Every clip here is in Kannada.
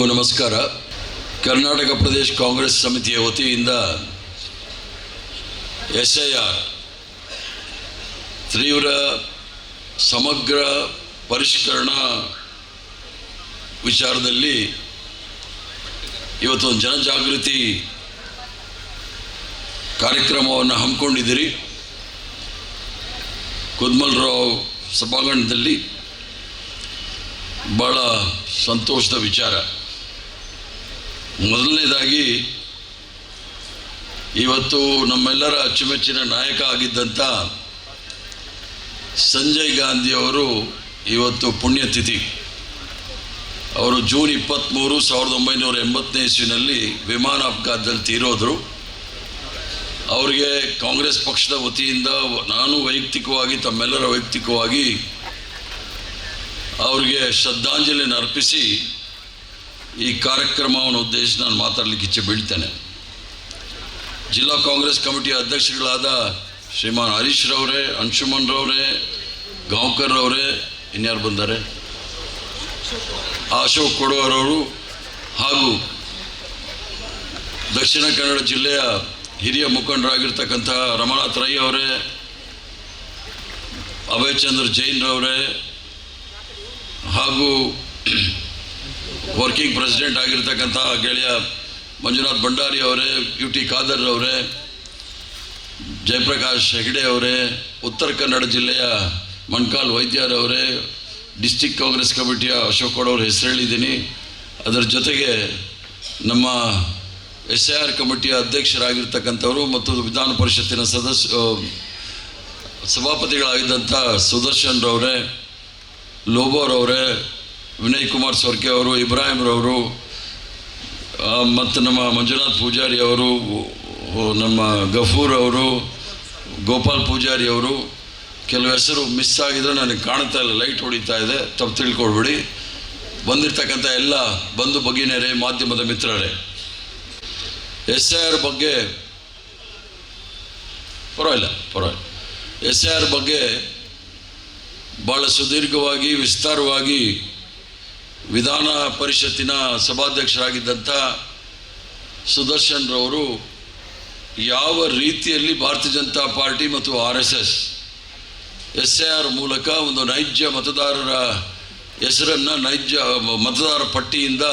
ಎಲ್ಲರಿಗೂ ನಮಸ್ಕಾರ. ಕರ್ನಾಟಕ ಪ್ರದೇಶ ಕಾಂಗ್ರೆಸ್ ಸಮಿತಿಯ ವತಿಯಿಂದ SIR ತೀವ್ರ ಸಮಗ್ರ ಪರಿಷ್ಕರಣಾ ವಿಚಾರದಲ್ಲಿ ಇವತ್ತು ಒಂದು ಜನಜಾಗೃತಿ ಕಾರ್ಯಕ್ರಮವನ್ನು ಹಮ್ಮಿಕೊಂಡಿದ್ದೀರಿ. ಕುದ್ಮಲ್ರಾವ್ ಸಭಾಂಗಣದಲ್ಲಿ ಭಾಳ ಸಂತೋಷದ ವಿಚಾರ. ಮೊದಲನೇದಾಗಿ ಇವತ್ತು ನಮ್ಮೆಲ್ಲರ ಅಚ್ಚುಮೆಚ್ಚಿನ ನಾಯಕ ಆಗಿದ್ದಂಥ ಸಂಜಯ್ ಗಾಂಧಿಯವರು ಇವತ್ತು ಪುಣ್ಯತಿಥಿ. ಅವರು ಜೂನ್ 23, 1980ನೇ ಇಸ್ವಿನಲ್ಲಿ ವಿಮಾನ ಅಪಘಾತದಲ್ಲಿ ತೀರೋದ್ರು. ಅವರಿಗೆ ಕಾಂಗ್ರೆಸ್ ಪಕ್ಷದ ವತಿಯಿಂದ ನಾನು ವೈಯಕ್ತಿಕವಾಗಿ ತಮ್ಮೆಲ್ಲರ ವೈಯಕ್ತಿಕವಾಗಿ ಅವರಿಗೆ ಶ್ರದ್ಧಾಂಜಲಿಯನ್ನು ಅರ್ಪಿಸಿ ಈ ಕಾರ್ಯಕ್ರಮವನ್ನು ಉದ್ದೇಶಿಸಿ ನಾನು ಮಾತಾಡಲಿಕ್ಕೆ ಇಚ್ಛೆ ಬೀಳ್ತೇನೆ. ಜಿಲ್ಲಾ ಕಾಂಗ್ರೆಸ್ ಕಮಿಟಿಯ ಅಧ್ಯಕ್ಷಗಳಾದ ಶ್ರೀಮಾನ್ ಹರೀಶ್ ರವರೇ, ಅಂಶುಮನ್ ರವರೇ, ಗಾಂವ್ಕರ್ ರವರೇ, ಇನ್ಯಾರು ಬಂದ್ದಾರೆ, ಅಶೋಕ್ ಕೊಡವರವರು ಹಾಗೂ ದಕ್ಷಿಣ ಕನ್ನಡ ಜಿಲ್ಲೆಯ ಹಿರಿಯ ಮುಖಂಡರಾಗಿರ್ತಕ್ಕಂಥ ರಮನಾಥ್ ರೈ ಅವರೇ, ಅಭಯ್ ಚಂದ್ರ ಜೈನ್ ರವರೇ ಹಾಗೂ ವರ್ಕಿಂಗ್ ಪ್ರೆಸಿಡೆಂಟ್ ಆಗಿರ್ತಕ್ಕಂಥ ಗೆಳೆಯ ಮಂಜುನಾಥ್ ಭಂಡಾರಿ ಅವರೇ, UT ಖಾದರ್ ಅವರೇ, ಜಯಪ್ರಕಾಶ್ ಹೆಗಡೆ ಅವರೇ, ಉತ್ತರ ಕನ್ನಡ ಜಿಲ್ಲೆಯ ಮಣ್ಕಾಲ್ ವೈದ್ಯರವರೇ, ಡಿಸ್ಟಿಕ್ ಕಾಂಗ್ರೆಸ್ ಕಮಿಟಿಯ ಅಶೋಕ್ ಕೊಡವ್ರ ಹೆಸರು ಹೇಳಿದ್ದೀನಿ. ಅದರ ಜೊತೆಗೆ ನಮ್ಮ SIR ಕಮಿಟಿಯ ಅಧ್ಯಕ್ಷರಾಗಿರ್ತಕ್ಕಂಥವರು ಮತ್ತು ವಿಧಾನ ಪರಿಷತ್ತಿನ ಸಭಾಪತಿಗಳಾಗಿದ್ದಂಥ ಸುದರ್ಶನ್ ರವರೇ, ಲೋಬೋರವರೇ, ವಿನಯ್ ಕುಮಾರ್ ಸೊರ್ಕೆ ಅವರು, ಇಬ್ರಾಹಿಂ ರವರು ಮತ್ತು ನಮ್ಮ ಮಂಜುನಾಥ್ ಪೂಜಾರಿ ಅವರು, ನಮ್ಮ ಗಫೂರ್ ಅವರು, ಗೋಪಾಲ್ ಪೂಜಾರಿ ಅವರು. ಕೆಲವು ಹೆಸರು ಮಿಸ್ ಆಗಿದ್ರೆ ನನಗೆ ಕಾಣ್ತಾ ಇಲ್ಲ, ಲೈಟ್ ಹೊಡಿತಾ ಇದೆ, ತಪ್ಪು ತಿಳ್ಕೊಳ್ಬೇಡಿ. ಬಂದಿರತಕ್ಕಂಥ ಎಲ್ಲ ಬಂಧು ಭಗಿನಿಯರೇ, ಮಾಧ್ಯಮದ ಮಿತ್ರರೇ, SIR ಬಗ್ಗೆ ಪರವಾಗಿಲ್ಲ SIR ಬಗ್ಗೆ ಭಾಳ ಸುದೀರ್ಘವಾಗಿ ವಿಸ್ತಾರವಾಗಿ ವಿಧಾನ ಪರಿಷತ್ತಿನ ಸಭಾಧ್ಯಕ್ಷರಾಗಿದ್ದಂಥ ಸುದರ್ಶನ್ ರವರು ಯಾವ ರೀತಿಯಲ್ಲಿ ಭಾರತೀಯ ಜನತಾ ಪಾರ್ಟಿ ಮತ್ತು RSS SIR ಮೂಲಕ ಒಂದು ನೈಜ ಮತದಾರರ ಹೆಸರನ್ನು ನೈಜ ಮತದಾರ ಪಟ್ಟಿಯಿಂದ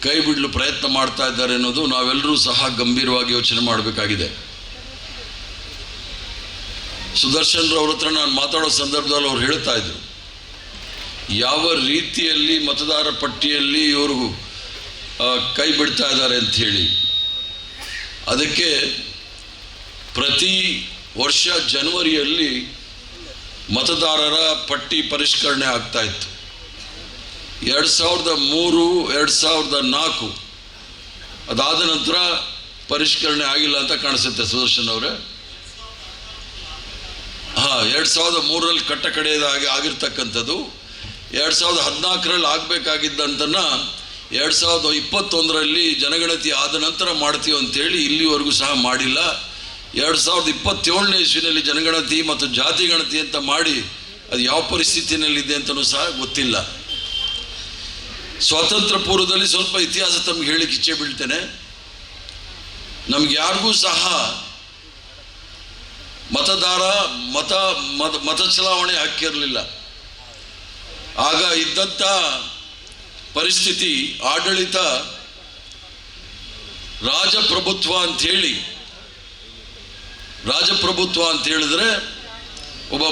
ಕೈ ಬಿಡಲು ಪ್ರಯತ್ನ ಮಾಡ್ತಾ ಇದ್ದಾರೆ ಅನ್ನೋದು ನಾವೆಲ್ಲರೂ ಸಹ ಗಂಭೀರವಾಗಿ ಯೋಚನೆ ಮಾಡಬೇಕಾಗಿದೆ. ಸುದರ್ಶನ್ ರವ್ರ ಹತ್ರ ನಾನು ಮಾತಾಡೋ ಸಂದರ್ಭದಲ್ಲಿ ಅವ್ರು ಹೇಳ್ತಾ ಇದ್ರು, ಯಾವ ರೀತಿಯಲ್ಲಿ ಮತದಾರ ಪಟ್ಟಿಯಲ್ಲಿ ಇವರು ಕೈ ಬಿಡ್ತಾ ಇದ್ದಾರೆ ಅಂಥೇಳಿ. ಅದಕ್ಕೆ ಪ್ರತಿ ವರ್ಷ ಜನವರಿಯಲ್ಲಿ ಮತದಾರರ ಪಟ್ಟಿ ಪರಿಷ್ಕರಣೆ ಆಗ್ತಾ ಇತ್ತು. 2003, 2004 ಅದಾದ ನಂತರ ಪರಿಷ್ಕರಣೆ ಆಗಿಲ್ಲ ಅಂತ ಕಾಣಿಸುತ್ತೆ ಸುದರ್ಶನ್ ಅವರೇ. 2003ರಲ್ಲಿ ಕಟ್ಟ ಕಡೆಯದಾಗಿ ಆಗಿರ್ತಕ್ಕಂಥದ್ದು 2014ರಲ್ಲಿ ಆಗಬೇಕಾಗಿದ್ದಂತನ್ನ 2021ರಲ್ಲಿ ಜನಗಣತಿ ಆದ ನಂತರ ಮಾಡ್ತೀವಿ ಅಂತೇಳಿ ಇಲ್ಲಿವರೆಗೂ ಸಹ ಮಾಡಿಲ್ಲ. 2027ನೇ ಇಸ್ವಿನಲ್ಲಿ ಜನಗಣತಿ ಮತ್ತು ಜಾತಿ ಗಣತಿ ಅಂತ ಮಾಡಿ ಅದು ಯಾವ ಪರಿಸ್ಥಿತಿಯಲ್ಲಿದೆ ಅಂತಲೂ ಸಹ ಗೊತ್ತಿಲ್ಲ. ಸ್ವಾತಂತ್ರ್ಯ ಪೂರ್ವದಲ್ಲಿ ಸ್ವಲ್ಪ ಇತಿಹಾಸ ತಮಗೆ ಹೇಳಲಿಕ್ಕೆ ಇಚ್ಛೆ ಬೀಳ್ತೇನೆ. ನಮ್ಗೆ ಯಾರಿಗೂ ಸಹ ಮತ ಚಲಾವಣೆ ಹಕ್ಕಿರಲಿಲ್ಲ. ಆಗ ಇದ್ದಂಥ ಪರಿಸ್ಥಿತಿ, ಆಡಳಿತ ರಾಜಪ್ರಭುತ್ವ ಅಂತ ಹೇಳಿದ್ರೆ ಒಬ್ಬ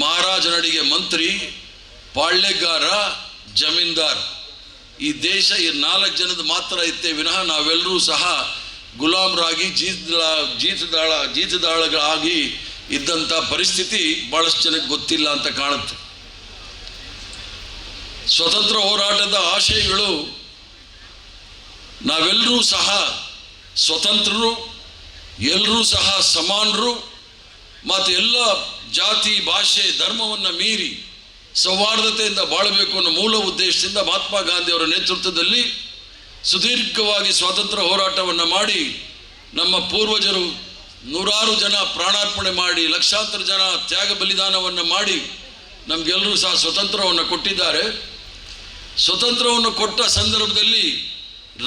ಮಹಾರಾಜನಡಿಗೆ ಮಂತ್ರಿ, ಪಾಳ್ಯಗಾರ, ಜಮೀನ್ದಾರ್, ಈ ದೇಶ ಈ 4 ಜನದ ಮಾತ್ರ ಇತ್ತೇ ವಿನಃ ನಾವೆಲ್ಲರೂ ಸಹ ಗುಲಾಮರಾಗಿ ಜೀತದಾಳಗಳಾಗಿ ಇದ್ದಂಥ ಪರಿಸ್ಥಿತಿ ಭಾಳಷ್ಟು ಜನಕ್ಕೆ ಗೊತ್ತಿಲ್ಲ ಅಂತ ಕಾಣುತ್ತೆ. ಸ್ವತಂತ್ರ ಹೋರಾಟದ ಆಶಯಗಳು, ನಾವೆಲ್ಲರೂ ಸಹ ಸ್ವತಂತ್ರರು, ಎಲ್ಲರೂ ಸಹ ಸಮಾನರು ಮತ್ತು ಎಲ್ಲ ಜಾತಿ, ಭಾಷೆ, ಧರ್ಮವನ್ನು ಮೀರಿ ಸೌಹಾರ್ದತೆಯಿಂದ ಬಾಳಬೇಕು ಅನ್ನೋ ಮೂಲ ಉದ್ದೇಶದಿಂದ ಮಹಾತ್ಮ ಗಾಂಧಿ ಅವರ ನೇತೃತ್ವದಲ್ಲಿ ಸುದೀರ್ಘವಾಗಿ ಸ್ವಾತಂತ್ರ್ಯ ಹೋರಾಟವನ್ನು ಮಾಡಿ ನಮ್ಮ ಪೂರ್ವಜರು ನೂರಾರು ಜನ ಪ್ರಾಣಾರ್ಪಣೆ ಮಾಡಿ, ಲಕ್ಷಾಂತರ ಜನ ತ್ಯಾಗ ಬಲಿದಾನವನ್ನು ಮಾಡಿ ನಮಗೆಲ್ಲರೂ ಸಹ ಸ್ವತಂತ್ರವನ್ನು ಕೊಟ್ಟಿದ್ದಾರೆ. ಸ್ವತಂತ್ರವನ್ನು ಕೊಟ್ಟ ಸಂದರ್ಭದಲ್ಲಿ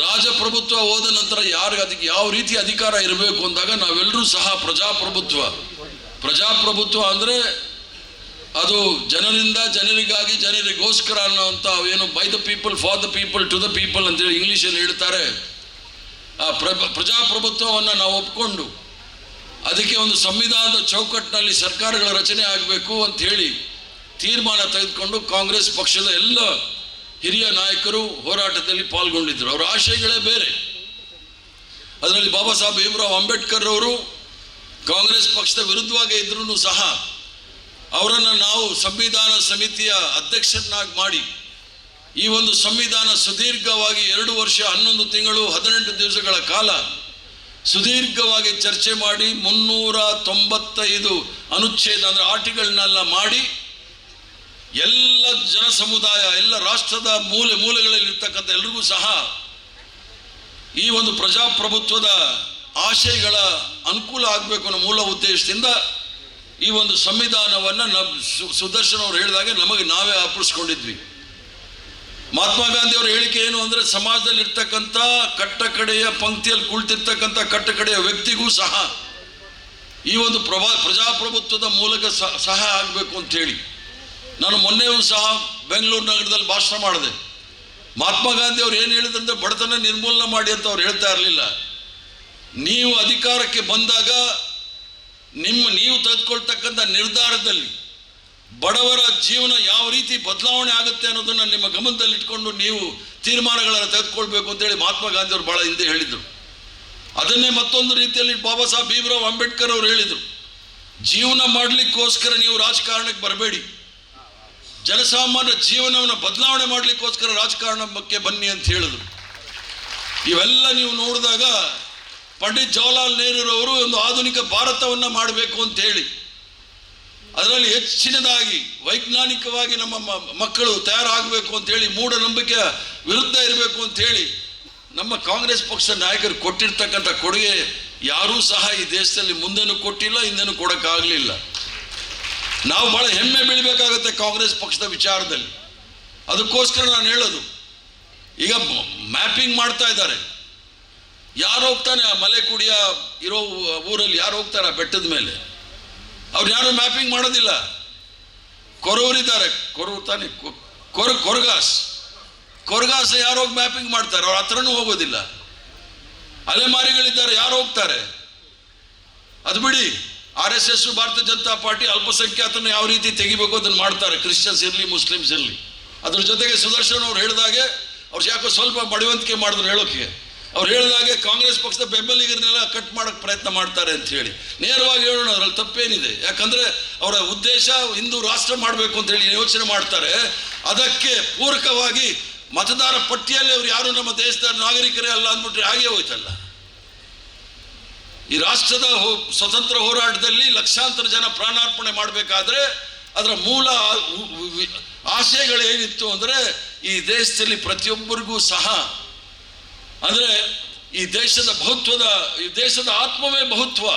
ರಾಜಪ್ರಭುತ್ವ ಹೋದ ನಂತರ ಯಾರಿಗೆ ಅದಕ್ಕೆ ಯಾವ ರೀತಿ ಅಧಿಕಾರ ಇರಬೇಕು ಅಂದಾಗ ನಾವೆಲ್ಲರೂ ಸಹ ಪ್ರಜಾಪ್ರಭುತ್ವ ಅಂದರೆ ಅದು ಜನರಿಂದ ಜನರಿಗಾಗಿ ಜನರಿಗೋಸ್ಕರ ಅನ್ನೋಂಥ ಏನು by the people for the people to the people ಅಂತೇಳಿ ಇಂಗ್ಲೀಷಲ್ಲಿ ಹೇಳ್ತಾರೆ. ಆ ಪ್ರಜಾಪ್ರಭುತ್ವವನ್ನು ನಾವು ಒಪ್ಕೊಂಡು ಅದಕ್ಕೆ ಒಂದು ಸಂವಿಧಾನದ ಚೌಕಟ್ಟಿನಲ್ಲಿ ಸರ್ಕಾರಗಳ ರಚನೆ ಆಗಬೇಕು ಅಂತ ಹೇಳಿ ತೀರ್ಮಾನ ತೆಗೆದುಕೊಂಡು ಕಾಂಗ್ರೆಸ್ ಪಕ್ಷದ ಎಲ್ಲ ಹಿರಿಯ ನಾಯಕರು ಹೋರಾಟದಲ್ಲಿ ಪಾಲ್ಗೊಂಡಿದ್ದರು. ಅವರ ಆಶಯಗಳೇ ಬೇರೆ. ಅದರಲ್ಲಿ ಬಾಬಾ ಸಾಹೇಬ್ ಭೀಮರಾವ್ ಅಂಬೇಡ್ಕರ್ ಅವರು ಕಾಂಗ್ರೆಸ್ ಪಕ್ಷದ ವಿರುದ್ಧವಾಗಿ ಇದ್ರೂ ಸಹ ಅವರನ್ನು ನಾವು ಸಂವಿಧಾನ ಸಮಿತಿಯ ಅಧ್ಯಕ್ಷರನ್ನಾಗಿ ಮಾಡಿ ಈ ಒಂದು ಸಂವಿಧಾನ ಸುದೀರ್ಘವಾಗಿ 2 ವರ್ಷ 11 ತಿಂಗಳು 18 ದಿವಸಗಳ ಕಾಲ ಸುದೀರ್ಘವಾಗಿ ಚರ್ಚೆ ಮಾಡಿ 395 ಅನುಚ್ಛೇದ ಅಂದರೆ ಆರ್ಟಿಕಲ್ನೆಲ್ಲ ಮಾಡಿ ಎಲ್ಲ ಜನ ಸಮುದಾಯ ಎಲ್ಲ ರಾಷ್ಟ್ರದ ಮೂಲೆಗಳಲ್ಲಿರ್ತಕ್ಕಂಥ ಎಲ್ರಿಗೂ ಸಹ ಈ ಒಂದು ಪ್ರಜಾಪ್ರಭುತ್ವದ ಆಶಯಗಳ ಅನುಕೂಲ ಆಗಬೇಕು ಅನ್ನೋ ಮೂಲ ಉದ್ದೇಶದಿಂದ ಈ ಒಂದು ಸಂವಿಧಾನವನ್ನು ಸುದರ್ಶನ್ ಅವರು ಹೇಳಿದಾಗೆ ನಮಗೆ ನಾವೇ ಅರ್ಪಿಸ್ಕೊಂಡಿದ್ವಿ. ಮಹಾತ್ಮ ಗಾಂಧಿ ಅವರ ಹೇಳಿಕೆ ಏನು ಅಂದರೆ ಸಮಾಜದಲ್ಲಿ ಇರ್ತಕ್ಕಂಥ ಕಟ್ಟಕಡೆಯ ಪಂಕ್ತಿಯಲ್ಲಿ ಕುಳಿತಿರ್ತಕ್ಕಂಥ ಕಟ್ಟಕಡೆಯ ವ್ಯಕ್ತಿಗೂ ಸಹ ಈ ಒಂದು ಪ್ರಜಾಪ್ರಭುತ್ವದ ಮೂಲಕ ಸಹಾಯ ಆಗಬೇಕು ಅಂತೇಳಿ ನಾನು ಮೊನ್ನೆಯೂ ಸಹ ಬೆಂಗಳೂರು ನಗರದಲ್ಲಿ ಭಾಷಣ ಮಾಡಿದೆ. ಮಹಾತ್ಮ ಗಾಂಧಿ ಅವ್ರು ಏನು ಹೇಳಿದ್ರಂದ್ರೆ ಬಡತನ ನಿರ್ಮೂಲನೆ ಮಾಡಿ ಅಂತ ಅವ್ರು ಹೇಳ್ತಾ ಇರಲಿಲ್ಲ. ನೀವು ಅಧಿಕಾರಕ್ಕೆ ಬಂದಾಗ ನೀವು ತೆಗೆದುಕೊಳ್ತಕ್ಕಂಥ ನಿರ್ಧಾರದಲ್ಲಿ ಬಡವರ ಜೀವನ ಯಾವ ರೀತಿ ಬದಲಾವಣೆ ಆಗುತ್ತೆ ಅನ್ನೋದನ್ನು ನಿಮ್ಮ ಗಮನದಲ್ಲಿಟ್ಕೊಂಡು ನೀವು ತೀರ್ಮಾನಗಳನ್ನು ತೆಗೆದುಕೊಳ್ಬೇಕು ಅಂತೇಳಿ ಮಹಾತ್ಮ ಗಾಂಧಿ ಅವರು ಭಾಳ ಹಿಂದೆ ಹೇಳಿದರು. ಅದನ್ನೇ ಮತ್ತೊಂದು ರೀತಿಯಲ್ಲಿ ಬಾಬಾ ಸಾಹೇಬ್ ಭೀಮರಾವ್ ಅಂಬೇಡ್ಕರ್ ಅವರು ಹೇಳಿದರು, ಜೀವನ ಮಾಡಲಿಕ್ಕೋಸ್ಕರ ನೀವು ರಾಜಕಾರಣಕ್ಕೆ ಬರಬೇಡಿ, ಜನಸಾಮಾನ್ಯ ಜೀವನವನ್ನು ಬದಲಾವಣೆ ಮಾಡಲಿಕ್ಕೋಸ್ಕರ ರಾಜಕಾರಣಕ್ಕೆ ಬನ್ನಿ ಅಂತ ಹೇಳಿದ್ರು. ಇವೆಲ್ಲ ನೀವು ನೋಡಿದಾಗ ಪಂಡಿತ್ ಜವಾಹರ್ಲಾಲ್ ನೆಹರೂರವರು ಒಂದು ಆಧುನಿಕ ಭಾರತವನ್ನು ಮಾಡಬೇಕು ಅಂತ ಹೇಳಿ ಅದರಲ್ಲಿ ಹೆಚ್ಚಿನದಾಗಿ ವೈಜ್ಞಾನಿಕವಾಗಿ ನಮ್ಮ ಮಕ್ಕಳು ತಯಾರಾಗಬೇಕು ಅಂತೇಳಿ ಮೂಢನಂಬಿಕೆಯ ವಿರುದ್ಧ ಇರಬೇಕು ಅಂತೇಳಿ ನಮ್ಮ ಕಾಂಗ್ರೆಸ್ ಪಕ್ಷದ ನಾಯಕರು ಕೊಟ್ಟಿರ್ತಕ್ಕಂಥ ಕೊಡುಗೆ ಯಾರೂ ಸಹ ಈ ದೇಶದಲ್ಲಿ ಮುಂದೆನೂ ಕೊಟ್ಟಿಲ್ಲ, ಹಿಂದೆನೂ ಕೊಡೋಕ್ಕಾಗಲಿಲ್ಲ. ನಾವು ಭಾಳ ಹೆಮ್ಮೆ ಬೀಳಬೇಕಾಗುತ್ತೆ ಕಾಂಗ್ರೆಸ್ ಪಕ್ಷದ ವಿಚಾರದಲ್ಲಿ. ಅದಕ್ಕೋಸ್ಕರ ನಾನು ಹೇಳೋದು, ಈಗ ಮ್ಯಾಪಿಂಗ್ ಮಾಡ್ತಾ ಇದ್ದಾರೆ. ಯಾರು ಹೋಗ್ತಾನೆ ಆ ಮಲೆಕುಡಿಯ ಇರೋ ಊರಲ್ಲಿ ಯಾರು ಹೋಗ್ತಾರೆ ಬೆಟ್ಟದ ಮೇಲೆ? ಅವ್ರು ಯಾರು ಮ್ಯಾಪಿಂಗ್ ಮಾಡೋದಿಲ್ಲ. ಕೊರವರಿದ್ದಾರೆ, ಕೊರವು ತಾನೆ, ಕೊರಗಾಸ ಯಾರು ಹೋಗಿ ಮ್ಯಾಪಿಂಗ್ ಮಾಡ್ತಾರೆ? ಅವ್ರ ಹತ್ರನೂ ಹೋಗೋದಿಲ್ಲ. ಅಲೆಮಾರಿಗಳಿದ್ದಾರೆ, ಯಾರು ಹೋಗ್ತಾರೆ? ಅದು ಬಿಡಿ, RSS ಭಾರತೀಯ ಜನತಾ ಪಾರ್ಟಿ ಅಲ್ಪಸಂಖ್ಯಾತರನ್ನು ಯಾವ ರೀತಿ ತೆಗಿಬೇಕು ಅದನ್ನು ಮಾಡ್ತಾರೆ, ಕ್ರಿಶ್ಚಿಯನ್ಸ್ ಇರಲಿ ಮುಸ್ಲಿಮ್ಸ್ ಇರಲಿ. ಅದ್ರ ಜೊತೆಗೆ ಸುದರ್ಶನ್ ಅವ್ರು ಹೇಳಿದಾಗೆ ಅವ್ರು ಯಾಕೋ ಸ್ವಲ್ಪ ಬಡವಂತಿಕೆ ಮಾಡಿದ್ರು ಹೇಳೋಕೆ. ಅವ್ರು ಹೇಳಿದಾಗೆ ಕಾಂಗ್ರೆಸ್ ಪಕ್ಷದ ಬೆಂಬಲಿಗರನ್ನೆಲ್ಲ ಕಟ್ ಮಾಡೋಕ್ಕೆ ಪ್ರಯತ್ನ ಮಾಡ್ತಾರೆ ಅಂತ ಹೇಳಿ ನೇರವಾಗಿ ಹೇಳೋಣ, ಅದರಲ್ಲಿ ತಪ್ಪೇನಿದೆ? ಯಾಕಂದರೆ ಅವರ ಉದ್ದೇಶ ಹಿಂದೂ ರಾಷ್ಟ್ರ ಮಾಡಬೇಕು ಅಂತ ಹೇಳಿ ಯೋಚನೆ ಮಾಡ್ತಾರೆ. ಅದಕ್ಕೆ ಪೂರಕವಾಗಿ ಮತದಾರ ಪಟ್ಟಿಯಲ್ಲಿ ಅವ್ರು ಯಾರು ನಮ್ಮ ದೇಶದ ನಾಗರಿಕರೇ ಅಲ್ಲ ಅಂದ್ಬಿಟ್ರೆ ಹಾಗೆ ಹೋಯ್ತಲ್ಲ. ಈ ರಾಷ್ಟ್ರದ ಸ್ವತಂತ್ರ ಹೋರಾಟದಲ್ಲಿ ಲಕ್ಷಾಂತರ ಜನ ಪ್ರಾಣಾರ್ಪಣೆ ಮಾಡಬೇಕಾದ್ರೆ ಅದರ ಮೂಲ ಆಶಯಗಳೇನಿತ್ತು ಅಂದರೆ ಈ ದೇಶದಲ್ಲಿ ಪ್ರತಿಯೊಬ್ಬರಿಗೂ ಸಹ ಅಂದರೆ ಈ ದೇಶದ ಆತ್ಮವೇ ಬಹುತ್ವ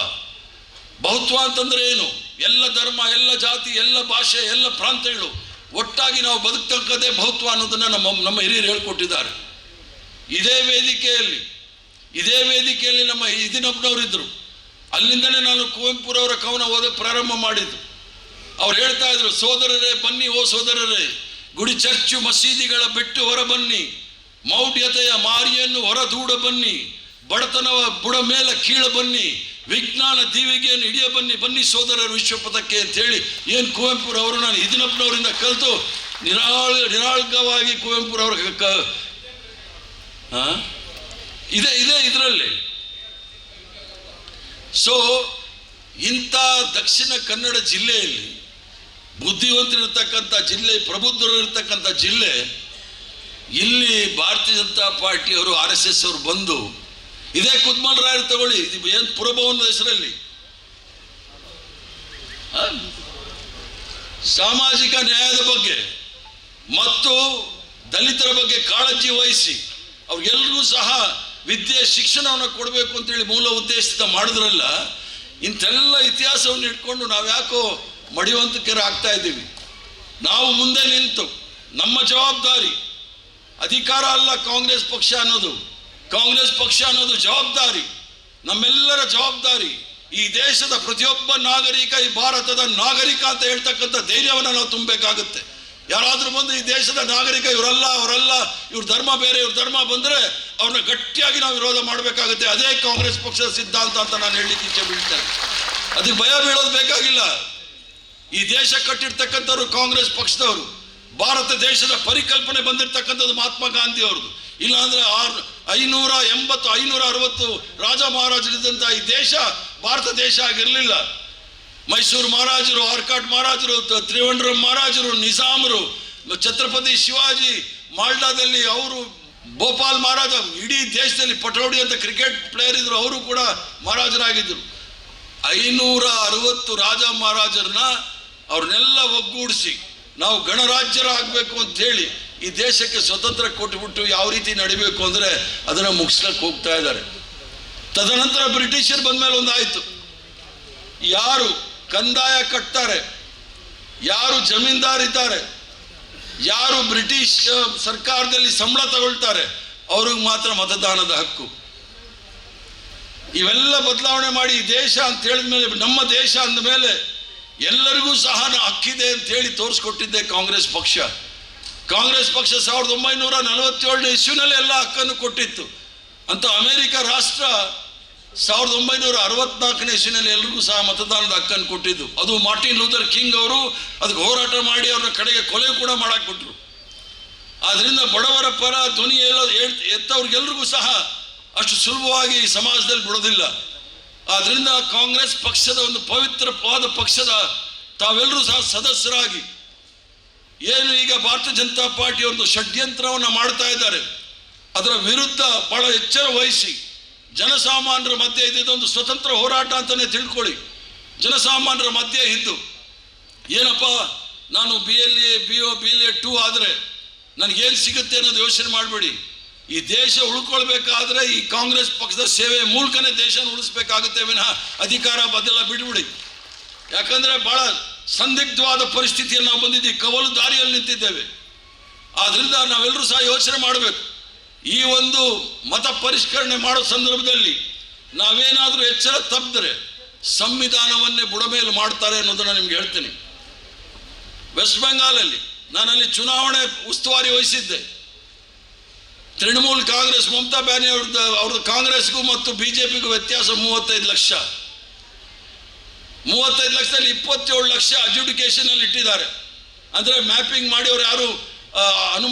ಅಂತಂದ್ರೆ ಏನು? ಎಲ್ಲ ಧರ್ಮ, ಎಲ್ಲ ಜಾತಿ, ಎಲ್ಲ ಭಾಷೆ, ಎಲ್ಲ ಪ್ರಾಂತ್ಯಗಳು ಒಟ್ಟಾಗಿ ನಾವು ಬದುಕ್ತಕ್ಕಂಥದ್ದೇ ಬಹುತ್ವ ಅನ್ನೋದನ್ನು ನಮ್ಮ ಹಿರಿಯರು ಹೇಳ್ಕೊಟ್ಟಿದ್ದಾರೆ. ಇದೇ ವೇದಿಕೆಯಲ್ಲಿ ನಮ್ಮ ಇದಿನಪ್ಪನವರಿದ್ದರು. ಅಲ್ಲಿಂದನೇ ನಾನು ಕುವೆಂಪುರವರ ಕವನ ಓದಕ್ಕೆ ಪ್ರಾರಂಭ ಮಾಡಿದ್ದು. ಅವ್ರು ಹೇಳ್ತಾ ಇದ್ರು, ಸೋದರರೇ ಬನ್ನಿ, ಓ ಸೋದರರೇ, ಗುಡಿ ಚರ್ಚು ಮಸೀದಿಗಳ ಬಿಟ್ಟು ಹೊರ ಬನ್ನಿ, ಮೌಢ್ಯತೆಯ ಮಾರಿಯನ್ನು ಹೊರದೂಡ ಬನ್ನಿ, ಬಡತನವ ಬುಡ ಮೇಲೆ ಕೀಳ ಬನ್ನಿ, ವಿಜ್ಞಾನ ದೀವಿಗೆಯನ್ನು ಹಿಡಿಯ ಬನ್ನಿ ಸೋದರರು ವಿಶ್ವಪಥಕ್ಕೆ ಅಂತೇಳಿ ಏನು ಕುವೆಂಪುರವರು, ನಾನು ಇದಿನಪ್ಪನವರಿಂದ ಕಲಿತು ನಿರಾಳವಾಗಿ ಕುವೆಂಪುರವ್ರ ಇದೆ ಇದರಲ್ಲಿ. ಸೊ ಇಂಥ ದಕ್ಷಿಣ ಕನ್ನಡ ಜಿಲ್ಲೆಯಲ್ಲಿ ಬುದ್ಧಿವಂತರಿರ್ತಕ್ಕಂಥ ಜಿಲ್ಲೆ, ಪ್ರಬುದ್ಧರಿರ್ತಕ್ಕಂಥ ಜಿಲ್ಲೆ, ಇಲ್ಲಿ ಭಾರತೀಯ ಜನತಾ ಪಾರ್ಟಿಯವರು RSS ಅವರು ಬಂದು ಇದೇ ಕುದ್ಮಲ್ ರಾಯರು ತಗೊಳ್ಳಿ, ಇದು ಏನು ಪುರಭವನದ ಹೆಸರಲ್ಲಿ ಸಾಮಾಜಿಕ ನ್ಯಾಯದ ಬಗ್ಗೆ ಮತ್ತು ದಲಿತರ ಬಗ್ಗೆ ಕಾಳಜಿ ವಹಿಸಿ ಅವ್ರಿಗೆಲ್ಲರಿಗೂ ಸಹ ವಿದ್ಯೆ ಶಿಕ್ಷಣವನ್ನು ಕೊಡಬೇಕು ಅಂತೇಳಿ ಮೂಲ ಉದ್ದೇಶದಿಂದ ಮಾಡಿದ್ರಲ್ಲ. ಇಂಥೆಲ್ಲ ಇತಿಹಾಸವನ್ನು ಇಟ್ಕೊಂಡು ನಾವು ಯಾಕೋ ಮಡಿವಂತಿಕೆರಾಗ್ತಾ ಇದ್ದೀವಿ. ನಾವು ಮುಂದೆ ನಿಂತು ನಮ್ಮ ಜವಾಬ್ದಾರಿ ಅಧಿಕಾರ ಅಲ್ಲ ಕಾಂಗ್ರೆಸ್ ಪಕ್ಷ ಅನ್ನೋದು. ಕಾಂಗ್ರೆಸ್ ಪಕ್ಷ ಅನ್ನೋದು ಜವಾಬ್ದಾರಿ, ನಮ್ಮೆಲ್ಲರ ಜವಾಬ್ದಾರಿ. ಈ ದೇಶದ ಪ್ರತಿಯೊಬ್ಬ ನಾಗರಿಕ ಈ ಭಾರತದ ನಾಗರಿಕ ಅಂತ ಹೇಳ್ತಕ್ಕಂಥ ಧೈರ್ಯವನ್ನು ನಾವು ತುಂಬಬೇಕಾಗುತ್ತೆ. ಯಾರಾದರೂ ಬಂದು ಈ ದೇಶದ ನಾಗರಿಕ ಇವರಲ್ಲ ಅವರಲ್ಲ, ಇವ್ರ ಧರ್ಮ ಬೇರೆ ಇವ್ರ ಧರ್ಮ ಬಂದರೆ ಅವ್ರನ್ನ ಗಟ್ಟಿಯಾಗಿ ನಾವು ವಿರೋಧ ಮಾಡಬೇಕಾಗುತ್ತೆ. ಅದೇ ಕಾಂಗ್ರೆಸ್ ಪಕ್ಷದ ಸಿದ್ಧಾಂತ ಅಂತ ನಾನು ಹೇಳಲಿಕ್ಕೆ ಇಚ್ಛೆ ಬೀಳ್ತೇನೆ. ಅದಕ್ಕೆ ಭಯ ಬೀಳೋದು ಬೇಕಾಗಿಲ್ಲ. ಈ ದೇಶ ಕಟ್ಟಿರ್ತಕ್ಕಂಥವ್ರು ಕಾಂಗ್ರೆಸ್ ಪಕ್ಷದವರು. ಭಾರತ ದೇಶದ ಪರಿಕಲ್ಪನೆ ಬಂದಿರತಕ್ಕಂಥದ್ದು ಮಹಾತ್ಮ ಗಾಂಧಿ ಅವ್ರದ್ದು. ಇಲ್ಲಾಂದ್ರೆ 580 560 ರಾಜ ಮಹಾರಾಜರಿದ್ದಂಥ ಈ ದೇಶ ಭಾರತ ದೇಶ ಆಗಿರಲಿಲ್ಲ. ಮೈಸೂರು ಮಹಾರಾಜರು, ಆರ್ಕಾಟ್ ಮಹಾರಾಜರು, ತ್ರಿವಂಡ್ರಂ ಮಹಾರಾಜರು, ನಿಜಾಮರು, ಛತ್ರಪತಿ ಶಿವಾಜಿ, ಮಾಲ್ಡಾದಲ್ಲಿ ಅವರು, ಭೋಪಾಲ್ ಮಹಾರಾಜ, ಇಡೀ ದೇಶದಲ್ಲಿ ಪಟೌಡಿ ಅಂತ ಕ್ರಿಕೆಟ್ ಪ್ಲೇಯರ್ ಇದ್ರು, ಅವರು ಕೂಡ ಮಹಾರಾಜರಾಗಿದ್ದರು. 560 ರಾಜ ಮಹಾರಾಜರನ್ನ ಅವ್ರನ್ನೆಲ್ಲ ಒಗ್ಗೂಡಿಸಿ ನಾವು ಗಣರಾಜ್ಯರಾಗಬೇಕು ಅಂತ ಹೇಳಿ ಈ ದೇಶಕ್ಕೆ ಸ್ವತಂತ್ರ ಕೊಟ್ಟುಬಿಟ್ಟು ಯಾವ ರೀತಿ ನಡಿಬೇಕು ಅಂದರೆ ಅದನ್ನು ಮುಗಿಸ್ಲಿಕ್ಕೆ ಹೋಗ್ತಾ ಇದ್ದಾರೆ. ತದನಂತರ ಬ್ರಿಟಿಷರು ಬಂದ ಮೇಲೆ ಒಂದಾಯಿತು. ಯಾರು ಕಂದಾಯ ಕಟ್ತಾರೆ, ಯಾರು ಜಮೀನ್ದಾರಿದ್ದಾರೆ, ಯಾರು ಬ್ರಿಟಿಷ್ ಸರ್ಕಾರದಲ್ಲಿ ಸಂಬಳ ತಗೊಳ್ತಾರೆ ಅವ್ರಿಗೆ ಮಾತ್ರ ಮತದಾನದ ಹಕ್ಕು. ಇವೆಲ್ಲ ಬದಲಾವಣೆ ಮಾಡಿ ಈ ದೇಶ ಅಂತ ಹೇಳಿದ ಮೇಲೆ, ನಮ್ಮ ದೇಶ ಅಂದ ಮೇಲೆ ಎಲ್ಲರಿಗೂ ಸಹ ಹಕ್ಕಿದೆ ಅಂತ ಹೇಳಿ ತೋರಿಸ್ಕೊಟ್ಟಿದ್ದೆ ಕಾಂಗ್ರೆಸ್ ಪಕ್ಷ. ಕಾಂಗ್ರೆಸ್ ಪಕ್ಷ 1947 ಇಸ್ವಿನಲ್ಲಿ ಎಲ್ಲ ಹಕ್ಕನ್ನು ಕೊಟ್ಟಿತ್ತು. ಅಂತ ಅಮೆರಿಕ ರಾಷ್ಟ್ರ 1964 ಇಸ್ವಿನಲ್ಲಿ ಎಲ್ರಿಗೂ ಸಹ ಮತದಾನದ ಹಕ್ಕನ್ನು ಕೊಟ್ಟಿದ್ದು. ಅದು ಮಾರ್ಟಿನ್ ಲೂಥರ್ ಕಿಂಗ್ ಅವರು ಅದಕ್ಕೆ ಹೋರಾಟ ಮಾಡಿ ಅವ್ರನ್ನ ಕಡೆಗೆ ಕೊಲೆ ಕೂಡ ಮಾಡಕ್ಕೆ ಕೊಟ್ಟರು. ಆದ್ರಿಂದ ಬಡವರ ಪರ ಧ್ವನಿ ಎತ್ತವ್ರಿಗೆಲ್ರಿಗೂ ಸಹ ಅಷ್ಟು ಸುಲಭವಾಗಿ ಈ ಸಮಾಜದಲ್ಲಿ ಬಿಡೋದಿಲ್ಲ. ಆದ್ರಿಂದ ಕಾಂಗ್ರೆಸ್ ಪಕ್ಷದ ಒಂದು ಪವಿತ್ರವಾದ ಪಕ್ಷದ ತಾವೆಲ್ಲರೂ ಸಹ ಸದಸ್ಯರಾಗಿ ಏನು ಈಗ ಭಾರತೀಯ ಜನತಾ ಪಾರ್ಟಿ ಒಂದು ಷಡ್ಯಂತ್ರವನ್ನು ಮಾಡ್ತಾ ಇದ್ದಾರೆ, ಅದರ ವಿರುದ್ಧ ಬಹಳ ಎಚ್ಚರ ವಹಿಸಿ ಜನಸಾಮಾನ್ಯರ ಮಧ್ಯೆ ಇದೊಂದು ಸ್ವತಂತ್ರ ಹೋರಾಟ ಅಂತಾನೆ ತಿಳ್ಕೊಳ್ಳಿ. ಜನಸಾಮಾನ್ಯರ ಮಧ್ಯೆ ಇದ್ದು ಏನಪ್ಪ ನಾನು BLA BO BLA 2 ಆದರೆ ನನಗೇನು ಸಿಗುತ್ತೆ ಅನ್ನೋದು ಯೋಚನೆ ಮಾಡಬೇಡಿ. ಈ ದೇಶ ಉಳ್ಕೊಳ್ಬೇಕಾದ್ರೆ ಈ ಕಾಂಗ್ರೆಸ್ ಪಕ್ಷದ ಸೇವೆ ಮೂಲಕನೇ ದೇಶ ಉಳಿಸ್ಬೇಕಾಗುತ್ತೆ ವಿನಃ ಅಧಿಕಾರ ಬದಲ ಬಿಡ್ಬಿಡಿ. ಯಾಕಂದ್ರೆ ಬಹಳ ಸಂದಿಗ್ಧವಾದ ಪರಿಸ್ಥಿತಿಯಲ್ಲಿ ನಾವು ಬಂದಿದ್ದೀವಿ, ಕವಲು ದಾರಿಯಲ್ಲಿ ನಿಂತಿದ್ದೇವೆ. ಆದ್ರಿಂದ ನಾವೆಲ್ಲರೂ ಸಹ ಯೋಚನೆ ಮಾಡಬೇಕು. ಈ ಒಂದು ಮತ ಪರಿಷ್ಕರಣೆ ಮಾಡೋ ಸಂದರ್ಭದಲ್ಲಿ ನಾವೇನಾದರೂ ಎಚ್ಚರ ತಪ್ಪಿದ್ರೆ ಸಂವಿಧಾನವನ್ನೇ ಬುಡಮೇಲು ಮಾಡ್ತಾರೆ ಅನ್ನೋದನ್ನು ನಿಮ್ಗೆ ಹೇಳ್ತೀನಿ. ವೆಸ್ಟ್ ಬೆಂಗಾಲಲ್ಲಿ ನಾನಲ್ಲಿ ಚುನಾವಣೆ ಉಸ್ತುವಾರಿ ವಹಿಸಿದ್ದೆ. ತೃಣಮೂಲ್ ಕಾಂಗ್ರೆಸ್ ಮಮತಾ ಬ್ಯಾನರ್ಜಿ ಅವ್ರದ್ದು ಕಾಂಗ್ರೆಸ್ಗೂ ಮತ್ತು BJPಗೂ ವ್ಯತ್ಯಾಸ 35 ಲಕ್ಷ. 35 ಲಕ್ಷದಲ್ಲಿ 27 ಲಕ್ಷ ಅಡ್ಜುಡಿಕೇಶನ್ ಅಲ್ಲಿ ಇಟ್ಟಿದ್ದಾರೆ. ಅಂದ್ರೆ ಮ್ಯಾಪಿಂಗ್ ಮಾಡಿ ಅವ್ರು ಯಾರು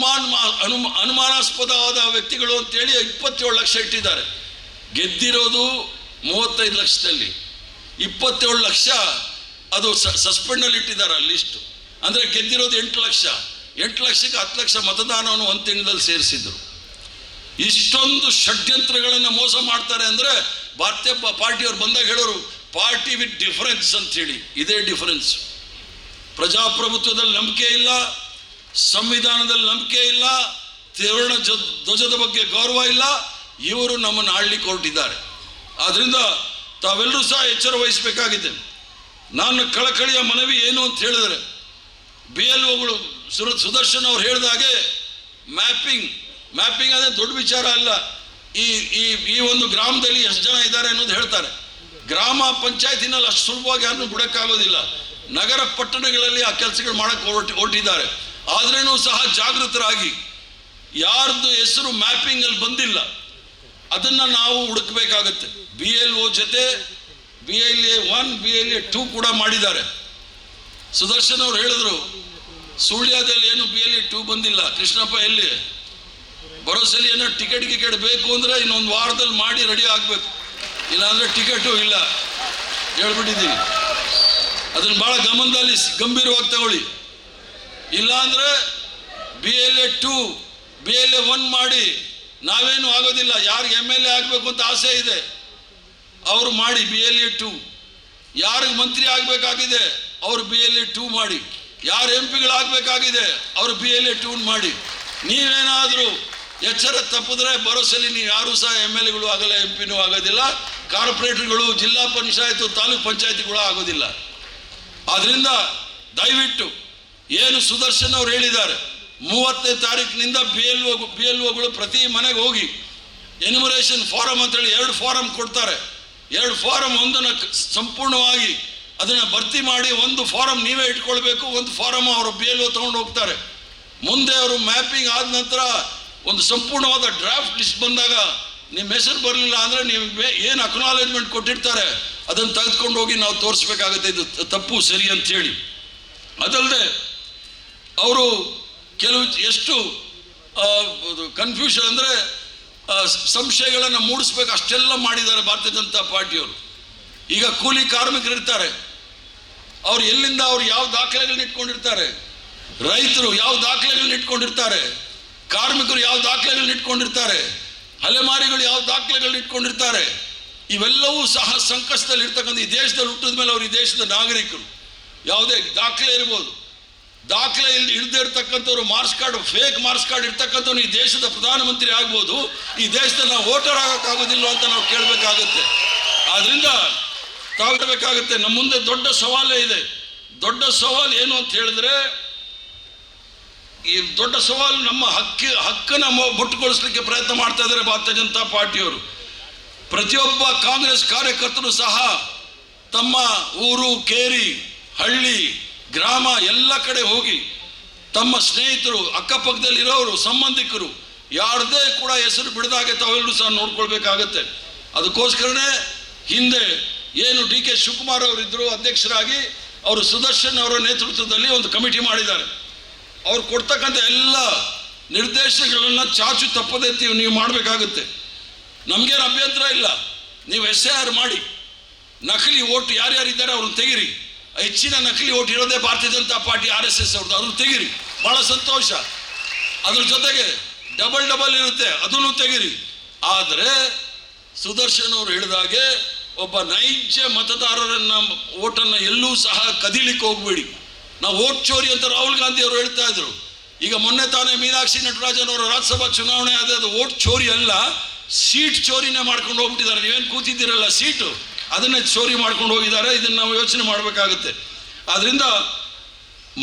ಅನುಮಾನಾಸ್ಪದವಾದ ವ್ಯಕ್ತಿಗಳು ಅಂತೇಳಿ 27 ಲಕ್ಷ ಇಟ್ಟಿದ್ದಾರೆ. ಗೆದ್ದಿರೋದು 35 ಲಕ್ಷದಲ್ಲಿ 27 ಲಕ್ಷ ಅದು ಸಸ್ಪೆಂಡ್ ಅಲ್ಲಿ ಇಟ್ಟಿದ್ದಾರೆ ಲಿಸ್ಟ್. ಅಂದ್ರೆ ಗೆದ್ದಿರೋದು 8 ಲಕ್ಷ. 8 ಲಕ್ಷಕ್ಕೆ 10 ಲಕ್ಷ ಮತದಾನವನ್ನು 1 ತಿಂಗಳಲ್ಲಿ ಸೇರಿಸಿದ್ರು. ಇಷ್ಟೊಂದು ಷಡ್ಯಂತ್ರಗಳನ್ನು ಮೋಸ ಮಾಡ್ತಾರೆ ಅಂದ್ರೆ ಭಾರತೀಯ ಪಾರ್ಟಿಯವ್ರು ಬಂದಾಗ ಹೇಳೋರು ಪಾರ್ಟಿ ವಿತ್ ಡಿಫರೆನ್ಸ್ ಅಂತ ಹೇಳಿ. ಇದೇ ಡಿಫರೆನ್ಸ್. ಪ್ರಜಾಪ್ರಭುತ್ವದಲ್ಲಿ ನಂಬಿಕೆ ಇಲ್ಲ, ಸಂವಿಧಾನದಲ್ಲಿ ನಂಬಿಕೆ ಇಲ್ಲ, ತ್ರಿವರ್ಣ ಧ್ವಜದ ಬಗ್ಗೆ ಗೌರವ ಇಲ್ಲ. ಇವರು ನಮ್ಮನ್ನು ಆಳ್ಲಿಕ್ಕೆ ಹೊರಟಿದ್ದಾರೆ. ಆದ್ರಿಂದ ತಾವೆಲ್ಲರೂ ಸಹ ಎಚ್ಚರ ವಹಿಸಬೇಕಾಗಿದೆ. ನನ್ನ ಕಳಕಳಿಯ ಮನವಿ ಏನು ಅಂತ ಹೇಳಿದ್ರೆ, BLOಗಳು ಸುದರ್ಶನ್ ಅವ್ರು ಹೇಳಿದಾಗೆ ಮ್ಯಾಪಿಂಗ್ ಅದೇ ದೊಡ್ಡ ವಿಚಾರ ಅಲ್ಲ. ಈ ಒಂದು ಗ್ರಾಮದಲ್ಲಿ ಎಷ್ಟು ಜನ ಇದ್ದಾರೆ ಅನ್ನೋದು ಹೇಳ್ತಾರೆ. ಗ್ರಾಮ ಪಂಚಾಯತಿನಲ್ಲಿ ಅಷ್ಟು ಸುಲಭವಾಗಿ ಯಾರನ್ನು ಬಿಡಕ್ಕಾಗೋದಿಲ್ಲ. ನಗರ ಪಟ್ಟಣಗಳಲ್ಲಿ ಆ ಕೆಲಸಗಳು ಮಾಡಕ್ಕೆ ಹೊರಟಿದ್ದಾರೆ. ಆದ್ರೇನೂ ಸಹ ಜಾಗೃತರಾಗಿ ಯಾರ್ದು ಹೆಸರು ಮ್ಯಾಪಿಂಗ್ ಅಲ್ಲಿ ಬಂದಿಲ್ಲ ಅದನ್ನ ನಾವು ಹುಡುಕಬೇಕಾಗತ್ತೆ. BLO ಜೊತೆ BLA 1 BLA 2 ಕೂಡ ಮಾಡಿದ್ದಾರೆ. ಸುದರ್ಶನ್ ಅವ್ರು ಹೇಳಿದ್ರು ಸುಳ್ಯದಲ್ಲಿ ಏನು BLA 2 ಬಂದಿಲ್ಲ. ಕೃಷ್ಣಪ್ಪ ಎಲ್ಲಿ ಭರೋಸೆಲಿ ಏನೋ ಟಿಕೆಟ್ ಬೇಕು ಅಂದ್ರೆ ಇನ್ನೊಂದು ವಾರದಲ್ಲಿ ಮಾಡಿ ರೆಡಿ ಆಗ್ಬೇಕು, ಇಲ್ಲಾಂದ್ರೆ ಟಿಕೆಟು ಇಲ್ಲ ಹೇಳ್ಬಿಟ್ಟಿದ್ದೀವಿ. ಅದನ್ನ ಬಹಳ ಗಮನದಲ್ಲಿ ಗಂಭೀರವಾಗಿ ತಗೊಳ್ಳಿ. ಇಲ್ಲಾಂದ್ರೆ BLA 2 BLA 1 ಮಾಡಿ ನಾವೇನು ಆಗೋದಿಲ್ಲ. ಯಾರಿಗೆ MLA ಆಗಬೇಕು ಅಂತ ಆಸೆ ಇದೆ ಅವರು ಮಾಡಿ BLA 2. ಯಾರಿಗೆ ಮಂತ್ರಿ ಆಗಬೇಕಾಗಿದೆ ಅವರು BLA 2 ಮಾಡಿ. ಯಾರು MP ಗಳಾಗಬೇಕಾಗಿದೆ ಅವರು BLA 2 ಮಾಡಿ. ನೀವೇನಾದರೂ ಎಚ್ಚರ ತಪ್ಪಿದ್ರೆ ಭರೋಸೆಲಿ ನೀವು ಯಾರೂ ಸಹ MLAಗಳು ಆಗಲ್ಲ, MP ಆಗೋದಿಲ್ಲ, ಕಾರ್ಪೊರೇಟರ್ಗಳು, ಜಿಲ್ಲಾ ಪಂಚಾಯತ್, ತಾಲೂಕ್ ಪಂಚಾಯತಿಗಳು ಆಗೋದಿಲ್ಲ. ಆದ್ರಿಂದ ದಯವಿಟ್ಟು ಏನು ಸುದರ್ಶನ್ ಅವ್ರು ಹೇಳಿದ್ದಾರೆ 30ನೇ ತಾರೀಕಿನಿಂದ ಬಿ ಎಲ್ ಒಗಳು ಪ್ರತಿ ಮನೆಗೆ ಹೋಗಿ ಎನ್ಯುಮರೇಷನ್ ಫಾರಮ್ ಅಂತೇಳಿ 2 ಫಾರಮ್ ಕೊಡ್ತಾರೆ. 2 ಫಾರಮ್, ಒಂದನ್ನು ಸಂಪೂರ್ಣವಾಗಿ ಅದನ್ನು ಭರ್ತಿ ಮಾಡಿ, ಒಂದು ಫಾರಮ್ ನೀವೇ ಇಟ್ಕೊಳ್ಬೇಕು, ಒಂದು ಫಾರಮ್ ಅವರು ಬಿ ಎಲ್ ಒ ತೊಗೊಂಡು ಹೋಗ್ತಾರೆ. ಮುಂದೆ ಅವರು ಮ್ಯಾಪಿಂಗ್ ಆದ ನಂತರ ಒಂದು ಸಂಪೂರ್ಣವಾದ ಡ್ರಾಫ್ಟ್ ಲಿಸ್ಟ್ ಬಂದಾಗ ನಿಮ್ಮ ಹೆಸರು ಬರಲಿಲ್ಲ ಅಂದರೆ ನೀವು ಏನು ಅಕ್ನಾಲೇಜ್ಮೆಂಟ್ ಕೊಟ್ಟಿರ್ತಾರೆ ಅದನ್ನು ತೆಗೆದುಕೊಂಡು ಹೋಗಿ ನಾವು ತೋರಿಸ್ಬೇಕಾಗುತ್ತೆ ಇದು ತಪ್ಪು ಸರಿ ಅಂಥೇಳಿ. ಅದಲ್ಲದೆ ಅವರು ಕೆಲವು ಎಷ್ಟು ಕನ್ಫ್ಯೂಷನ್ ಅಂದರೆ ಸಂಶಯಗಳನ್ನು ಮೂಡಿಸ್ಬೇಕು ಅಷ್ಟೆಲ್ಲ ಮಾಡಿದ್ದಾರೆ ಭಾರತೀಯ ಜನತಾ ಪಾರ್ಟಿಯವರು. ಈಗ ಕೂಲಿ ಕಾರ್ಮಿಕರು ಇರ್ತಾರೆ, ಅವ್ರು ಎಲ್ಲಿಂದ ಅವ್ರು ಯಾವ ದಾಖಲೆಗಳನ್ನ ಇಟ್ಕೊಂಡಿರ್ತಾರೆ, ರೈತರು ಯಾವ ದಾಖಲೆಗಳನ್ನ ಇಟ್ಕೊಂಡಿರ್ತಾರೆ, ಕಾರ್ಮಿಕರು ಯಾವ ದಾಖಲೆಗಳನ್ನ ಇಟ್ಕೊಂಡಿರ್ತಾರೆ, ಅಲೆಮಾರಿಗಳು ಯಾವ ದಾಖಲೆಗಳನ್ನ ಇಟ್ಕೊಂಡಿರ್ತಾರೆ, ಇವೆಲ್ಲವೂ ಸಹ ಸಂಕಷ್ಟದಲ್ಲಿ ಇರ್ತಕ್ಕಂಥ ಈ ದೇಶದಲ್ಲಿ ಹುಟ್ಟಿದ ಮೇಲೆ ಅವರು ಈ ದೇಶದ ನಾಗರಿಕರು. ಯಾವುದೇ ದಾಖಲೆ ಇರ್ಬೋದು, ದಾಖಲೆ ಇಲ್ಲದೆ ಇರ್ತಕ್ಕಂಥವ್ರು marks card, fake marks card ಇರ್ತಕ್ಕಂಥವ್ರು ಈ ದೇಶದ ಪ್ರಧಾನಮಂತ್ರಿ ಆಗ್ಬೋದು, ಈ ದೇಶದಲ್ಲಿ ನಾವು ವೋಟರ್ ಆಗೋಕ್ಕಾಗೋದಿಲ್ಲ ಅಂತ ನಾವು ಕೇಳಬೇಕಾಗುತ್ತೆ. ಆದ್ರಿಂದ ತಾವು ಇರಬೇಕಾಗುತ್ತೆ. ನಮ್ಮ ಮುಂದೆ ದೊಡ್ಡ ಸವಾಲೇ ಇದೆ. ದೊಡ್ಡ ಸವಾಲು ಏನು ಅಂತ ಹೇಳಿದ್ರೆ, ಈ ದೊಡ್ಡ ಸವಾಲು ನಮ್ಮ ಹಕ್ಕನ್ನು ಮೊಟ್ಟುಗೊಳಿಸಲಿಕ್ಕೆ ಪ್ರಯತ್ನ ಮಾಡ್ತಾ ಇದ್ದಾರೆ ಭಾರತೀಯ ಜನತಾ ಪಾರ್ಟಿಯವರು. ಪ್ರತಿಯೊಬ್ಬ ಕಾಂಗ್ರೆಸ್ ಕಾರ್ಯಕರ್ತರು ಸಹ ತಮ್ಮ ಊರು, ಕೇರಿ, ಹಳ್ಳಿ, ಗ್ರಾಮ ಎಲ್ಲ ಕಡೆ ಹೋಗಿ ತಮ್ಮ ಸ್ನೇಹಿತರು, ಅಕ್ಕಪಕ್ಕದಲ್ಲಿರೋರು, ಸಂಬಂಧಿಕರು ಯಾರದೇ ಕೂಡ ಹೆಸರು ಬಿಡದಾಗೆ ತಾವೆಲ್ಲರೂ ಸಹ ನೋಡ್ಕೊಳ್ಬೇಕಾಗತ್ತೆ. ಅದಕ್ಕೋಸ್ಕರನೇ ಹಿಂದೆ ಏನು ಡಿ ಕೆ ಶಿವಕುಮಾರ್ ಅವರಿದ್ದರು ಅಧ್ಯಕ್ಷರಾಗಿ, ಅವರು ಸುದರ್ಶನ್ ಅವರ ನೇತೃತ್ವದಲ್ಲಿ ಒಂದು ಕಮಿಟಿ ಮಾಡಿದ್ದಾರೆ. ಅವ್ರು ಕೊಡ್ತಕ್ಕಂಥ ಎಲ್ಲ ನಿರ್ದೇಶನಗಳನ್ನು ಚಾಚು ತಪ್ಪದೆ ನೀವು ಮಾಡಬೇಕಾಗುತ್ತೆ. ನಮಗೇನು ಅಭ್ಯಂತರ ಇಲ್ಲ, ನೀವು SIR ಮಾಡಿ, ನಕಲಿ ಓಟ್ ಯಾರ್ಯಾರಿದ್ದಾರೆ ಅವ್ರನ್ನ ತೆಗಿರಿ. ಹೆಚ್ಚಿನ ನಕಲಿ ಓಟ್ ಇರೋದೇ ಭಾರತೀಯ ಜನತಾ ಪಾರ್ಟಿ RSS ಅವ್ರದ್ದು, ಅದನ್ನು ತೆಗಿರಿ, ಭಾಳ ಸಂತೋಷ. ಅದ್ರ ಜೊತೆಗೆ ಡಬಲ್ ಇರುತ್ತೆ, ಅದನ್ನು ತೆಗಿರಿ. ಆದರೆ ಸುದರ್ಶನ್ ಅವರು ಹೇಳಿದಾಗೆ ಒಬ್ಬ ನೈಜ ಮತದಾರರನ್ನ ಓಟನ್ನು ಎಲ್ಲೂ ಸಹ ಕದಿಲಿಕ್ಕೆ ಹೋಗ್ಬೇಡಿ. ನಾವು ಓಟ್ ಚೋರಿ ಅಂತ ರಾಹುಲ್ ಗಾಂಧಿ ಅವರು ಹೇಳ್ತಾ ಇದ್ರು. ಈಗ ಮೊನ್ನೆ ತಾನೇ ಮೀನಾಕ್ಷಿ ನಟರಾಜನ್ ಅವರ ರಾಜ್ಯಸಭಾ ಚುನಾವಣೆ ಆದ, ಅದು ಓಟ್ ಚೋರಿ ಅಲ್ಲ, ಸೀಟ್ ಚೋರಿನೇ ಮಾಡ್ಕೊಂಡು ಹೋಗ್ಬಿಟ್ಟಿದ್ದಾರೆ. ನೀವೇನು ಕೂತಿದ್ದೀರಲ್ಲ ಸೀಟು, ಅದನ್ನೇ ಚೋರಿ ಮಾಡ್ಕೊಂಡು ಹೋಗಿದ್ದಾರೆ. ಇದನ್ನು ನಾವು ಯೋಚನೆ ಮಾಡಬೇಕಾಗುತ್ತೆ. ಆದ್ದರಿಂದ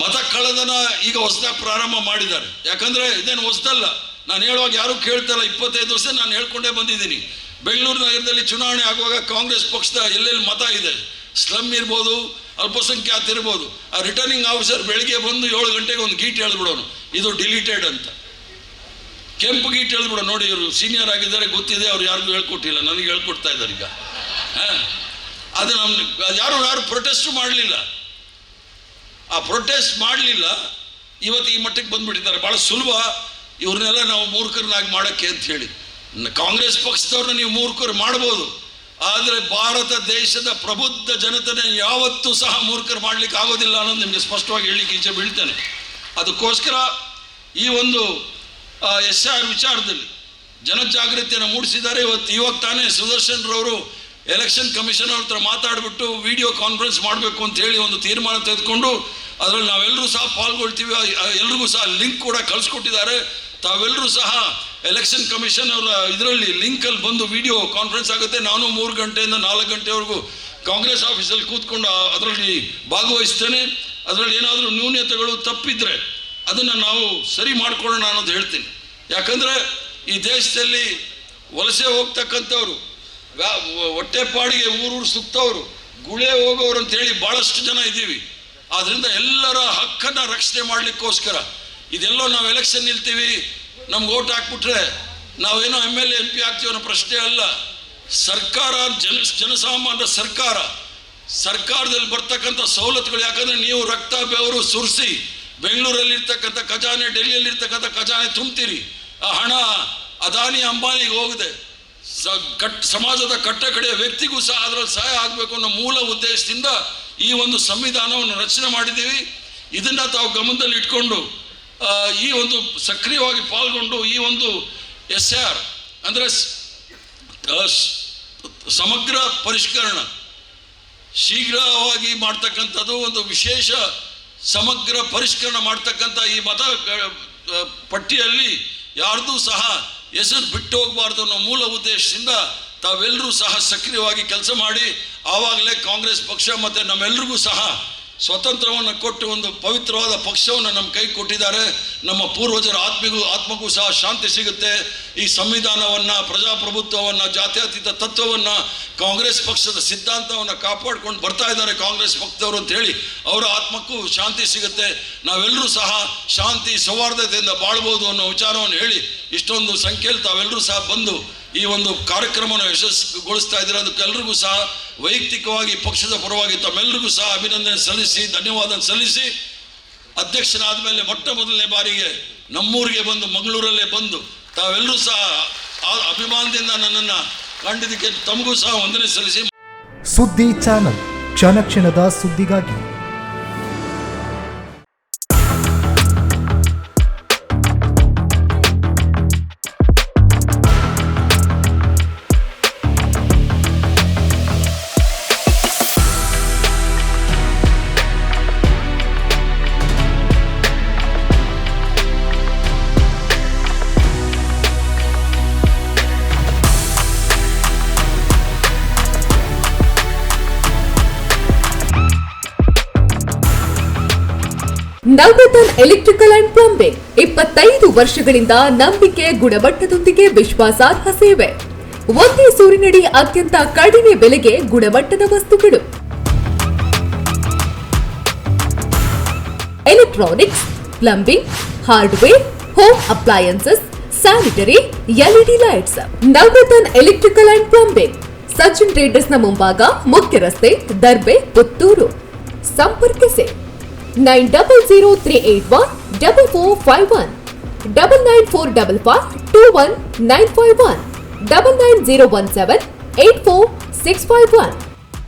ಮತ ಕಳ್ಳತನ ಈಗ ಹೊಸದಾಗಿ ಪ್ರಾರಂಭ ಮಾಡಿದ್ದಾರೆ. ಯಾಕಂದರೆ ಇದೇನು ಹೊಸದಲ್ಲ, ನಾನು ಹೇಳುವಾಗ ಯಾರೂ ಕೇಳ್ತಾಯಿಲ್ಲ. 25 ವರ್ಷ ನಾನು ಹೇಳ್ಕೊಂಡೇ ಬಂದಿದ್ದೀನಿ. ಬೆಂಗಳೂರು ನಗರದಲ್ಲಿ ಚುನಾವಣೆ ಆಗುವಾಗ ಕಾಂಗ್ರೆಸ್ ಪಕ್ಷದ ಎಲ್ಲೆಲ್ಲಿ ಮತ ಇದೆ, ಸ್ಲಮ್ ಇರ್ಬೋದು, ಅಲ್ಪಸಂಖ್ಯಾತ ಇರ್ಬೋದು, ಆ ರಿಟರ್ನಿಂಗ್ ಆಫೀಸರ್ ಬೆಳಿಗ್ಗೆ ಬಂದು 7 ಗಂಟೆಗೆ ಒಂದು ಗೀಟ್ ಎಳೆದ್ಬಿಡೋನು, ಇದು ಡಿಲೀಟೆಡ್ ಅಂತ. ಕೆಂಪು ಗೀಟ್ ಎಳೆದ್ಬಿಡೋ. ನೋಡಿ, ಇವರು ಸೀನಿಯರ್ ಆಗಿದ್ದಾರೆ, ಗೊತ್ತಿದೆ, ಅವ್ರು ಯಾರಿಗೂ ಹೇಳ್ಕೊಟ್ಟಿಲ್ಲ, ನನಗೆ ಹೇಳ್ಕೊಡ್ತಾ ಇದ್ದಾರೆ ಈಗ. ಅದು ಯಾರು ಪ್ರೊಟೆಸ್ಟ್ ಮಾಡಲಿಲ್ಲ. ಆ ಪ್ರೊಟೆಸ್ಟ್ ಮಾಡಲಿಲ್ಲ, ಇವತ್ತು ಈ ಮಟ್ಟಕ್ಕೆ ಬಂದ್ಬಿಟ್ಟಿದ್ದಾರೆ. ಭಾಳ ಸುಲಭ ಇವ್ರನ್ನೆಲ್ಲ ನಾವು ಮೂರ್ಖರನ್ನಾಗಿ ಮಾಡೋಕ್ಕೆ ಅಂತ ಹೇಳಿ. ಕಾಂಗ್ರೆಸ್ ಪಕ್ಷದವ್ರನ್ನ ನೀವು ಮೂರ್ಖರು ಮಾಡ್ಬೋದು, ಆದರೆ ಭಾರತ ದೇಶದ ಪ್ರಬುದ್ಧ ಜನತೆನೇ ಯಾವತ್ತೂ ಸಹ ಮೂರ್ಖರು ಮಾಡಲಿಕ್ಕೆ ಆಗೋದಿಲ್ಲ ಅನ್ನೋದು ನಿಮಗೆ ಸ್ಪಷ್ಟವಾಗಿ ಹೇಳಲಿಕ್ಕೆ ಇಚ್ಛೆ ಬೀಳ್ತೇನೆ. ಅದಕ್ಕೋಸ್ಕರ ಈ ಒಂದು SIR ವಿಚಾರದಲ್ಲಿ ಜನಜಾಗೃತಿಯನ್ನು ಮೂಡಿಸಿದ್ದಾರೆ. ಇವಾಗ ತಾನೇ ಸುದರ್ಶನ್ ರವರು ಎಲೆಕ್ಷನ್ ಕಮಿಷನ್ ಅವ್ರ ಹತ್ರ ಮಾತಾಡಿಬಿಟ್ಟು ವಿಡಿಯೋ ಕಾನ್ಫರೆನ್ಸ್ ಮಾಡಬೇಕು ಅಂತ ಹೇಳಿ ಒಂದು ತೀರ್ಮಾನ ತೆಗೆದುಕೊಂಡು ಅದರಲ್ಲಿ ನಾವೆಲ್ಲರೂ ಸಹ ಪಾಲ್ಗೊಳ್ತೀವಿ. ಎಲ್ರಿಗೂ ಸಹ ಲಿಂಕ್ ಕೂಡ ಕಳಿಸ್ಕೊಟ್ಟಿದ್ದಾರೆ. ತಾವೆಲ್ಲರೂ ಸಹ ಎಲೆಕ್ಷನ್ ಕಮಿಷನ್ ಅವರ ಇದರಲ್ಲಿ ಲಿಂಕಲ್ಲಿ ಬಂದು ವಿಡಿಯೋ ಕಾನ್ಫರೆನ್ಸ್ ಆಗುತ್ತೆ. ನಾನು 3 ಗಂಟೆಯಿಂದ 4 ಗಂಟೆವರೆಗೂ ಕಾಂಗ್ರೆಸ್ ಆಫೀಸಲ್ಲಿ ಕೂತ್ಕೊಂಡು ಅದರಲ್ಲಿ ಭಾಗವಹಿಸ್ತೇನೆ. ಅದರಲ್ಲಿ ಏನಾದರೂ ನ್ಯೂನತೆಗಳು ತಪ್ಪಿದ್ರೆ ಅದನ್ನು ನಾವು ಸರಿ ಮಾಡಿಕೊಳ್ಳೋಣ ಅನ್ನೋದು ಹೇಳ್ತೀನಿ. ಯಾಕಂದರೆ ಈ ದೇಶದಲ್ಲಿ ವಲಸೆ ಹೋಗ್ತಕ್ಕಂಥವ್ರು, ಹೊಟ್ಟೆಪಾಡಿಗೆ ಊರೂರು ಸುತ್ತವರು, ಗುಳೆ ಹೋಗೋರು ಅಂತೇಳಿ ಭಾಳಷ್ಟು ಜನ ಇದ್ದೀವಿ. ಆದ್ದರಿಂದ ಎಲ್ಲರ ಹಕ್ಕನ್ನು ರಕ್ಷಣೆ ಮಾಡಲಿಕ್ಕೋಸ್ಕರ ಇದೆಲ್ಲೋ ನಾವು ಎಲೆಕ್ಷನ್ ನಿಲ್ತೀವಿ, ನಮ್ಗೆ ಓಟ್ ಹಾಕ್ಬಿಟ್ರೆ ನಾವೇನೋ MLA MP ಆಗ್ತೀವಿ ಅನ್ನೋ ಪ್ರಶ್ನೆ ಅಲ್ಲ. ಸರ್ಕಾರ ಜನಸಾಮಾನ್ಯರ ಸರ್ಕಾರದಲ್ಲಿ ಬರ್ತಕ್ಕಂಥ ಸವಲತ್ತುಗಳು, ಯಾಕಂದರೆ ನೀವು ರಕ್ತ ಬೆವರು ಸುರಿಸಿ ಬೆಂಗಳೂರಲ್ಲಿರ್ತಕ್ಕಂಥ ಖಜಾನೆ, ಡೆಲ್ಲಿಯಲ್ಲಿರ್ತಕ್ಕಂಥ ಖಜಾನೆ ತುಂಬ್ತೀರಿ. ಆ ಹಣ ಅದಾನಿ ಅಂಬಾನಿಗೆ ಹೋಗಿದೆ. ಸಮಾಜದ ಕಟ್ಟಕಡೆಯ ವ್ಯಕ್ತಿಗೂ ಸಹ ಅದರಲ್ಲಿ ಸಹಾಯ ಆಗಬೇಕು ಅನ್ನೋ ಮೂಲ ಉದ್ದೇಶದಿಂದ ಈ ಒಂದು ಸಂವಿಧಾನವನ್ನು ರಚನೆ ಮಾಡಿದ್ದೀವಿ. ಇದನ್ನು ತಾವು ಗಮನದಲ್ಲಿ ಇಟ್ಕೊಂಡು ಈ ಒಂದು ಸಕ್ರಿಯವಾಗಿ ಪಾಲ್ಗೊಂಡು ಈ ಒಂದು SIR ಅಂದರೆ ಸಮಗ್ರ ಪರಿಷ್ಕರಣ ಶೀಘ್ರವಾಗಿ ಮಾಡ್ತಕ್ಕಂಥದ್ದು, ಒಂದು ವಿಶೇಷ ಸಮಗ್ರ ಪರಿಷ್ಕರಣೆ ಮಾಡ್ತಕ್ಕಂಥ ಈ ಮತ ಪಟ್ಟಿಯಲ್ಲಿ ಯಾರ್ದೂ ಸಹ ಹೆಸರು ಬಿಟ್ಟು ಹೋಗಬಾರ್ದು ಅನ್ನೋ ಮೂಲ ಉದ್ದೇಶದಿಂದ ತಾವೆಲ್ಲರೂ ಸಹ ಸಕ್ರಿಯವಾಗಿ ಕೆಲಸ ಮಾಡಿ, ಆವಾಗಲೇ ಕಾಂಗ್ರೆಸ್ ಪಕ್ಷ ಮತ್ತು ನಮ್ಮೆಲ್ಲರಿಗೂ ಸಹ ಸ್ವತಂತ್ರವನ್ನು ಕೊಟ್ಟು ಒಂದು ಪವಿತ್ರವಾದ ಪಕ್ಷವನ್ನು ನಮ್ಮ ಕೈ ಕೊಟ್ಟಿದ್ದಾರೆ. ನಮ್ಮ ಪೂರ್ವಜರ ಆತ್ಮಕ್ಕೂ ಸಹ ಶಾಂತಿ ಸಿಗುತ್ತೆ. ಈ ಸಂವಿಧಾನವನ್ನು, ಪ್ರಜಾಪ್ರಭುತ್ವವನ್ನು, ಜಾತ್ಯತೀತ ತತ್ವವನ್ನು, ಕಾಂಗ್ರೆಸ್ ಪಕ್ಷದ ಸಿದ್ಧಾಂತವನ್ನು ಕಾಪಾಡ್ಕೊಂಡು ಬರ್ತಾ ಇದ್ದಾರೆ ಕಾಂಗ್ರೆಸ್ ಪಕ್ಷದವರು ಅಂತೇಳಿ ಅವರ ಆತ್ಮಕ್ಕೂ ಶಾಂತಿ ಸಿಗುತ್ತೆ. ನಾವೆಲ್ಲರೂ ಸಹ ಶಾಂತಿ ಸೌಹಾರ್ದತೆಯಿಂದ ಬಾಳ್ಬೋದು ಅನ್ನೋ ವಿಚಾರವನ್ನು ಹೇಳಿ ಇಷ್ಟೊಂದು ಸಂಖ್ಯೆಯಲ್ಲಿ ತಾವೆಲ್ಲರೂ ಸಹ ಬಂದು ಈ ಒಂದು ಕಾರ್ಯಕ್ರಮವನ್ನು ಯಶಸ್ವಿಗೊಳಿಸ್ತಾ ಇದ್ದಾರೆ. ಅದಕ್ಕೆಲ್ಲರಿಗೂ ಸಹ ವೈಯಕ್ತಿಕವಾಗಿ ಪಕ್ಷದ ಪರವಾಗಿ ತಮ್ಮೆಲ್ಲರಿಗೂ ಸಹ ಅಭಿನಂದನೆ ಸಲ್ಲಿಸಿ, ಧನ್ಯವಾದ ಸಲ್ಲಿಸಿ, ಅಧ್ಯಕ್ಷನಾದ ಮೇಲೆ ಮೊಟ್ಟ ಮೊದಲನೇ ಬಾರಿಗೆ ನಮ್ಮೂರಿಗೆ ಬಂದು, ಮಂಗಳೂರಲ್ಲೇ ಬಂದು ತಾವೆಲ್ಲರೂ ಸಹ ಅಭಿಮಾನದಿಂದ ನನ್ನನ್ನು ಕಂಡಿದ್ದಕ್ಕೆ ತಮಗೂ ಸಹ ವಂದನೆ ಸಲ್ಲಿಸಿ. ಸುದ್ದಿ ಚಾನಲ್, ಕ್ಷಣ ಕ್ಷಣದ ಸುದ್ದಿಗಾಗಿ. ನವರತ್ನ ಎಲೆಕ್ಟ್ರಿಕಲ್ ಅಂಡ್ ಪ್ಲಂಬಿಂಗ್ 25 ವರ್ಷಗಳಿಂದ ನಂಬಿಕೆ, ಗುಣಮಟ್ಟದೊಂದಿಗೆ ವಿಶ್ವಾಸಾರ್ಹ ಸೇವೆ. ಒಂದೇ ಸೂರಿನಡಿ ಅತ್ಯಂತ ಕಡಿಮೆ ಬೆಲೆಗೆ ಗುಣಮಟ್ಟದ ವಸ್ತುಗಳು. Electronics, plumbing, hardware, home appliances, sanitary, LED lights. Navaratna electrical and plumbing, Sachin traders ನ ಮುಂಭಾಗ, ಮುಖ್ಯ ರಸ್ತೆ, ದರ್ಬೆ, ಪುತ್ತೂರು. ಸಂಪರ್ಕಿಸಿ 9003814451 994552191 990178461.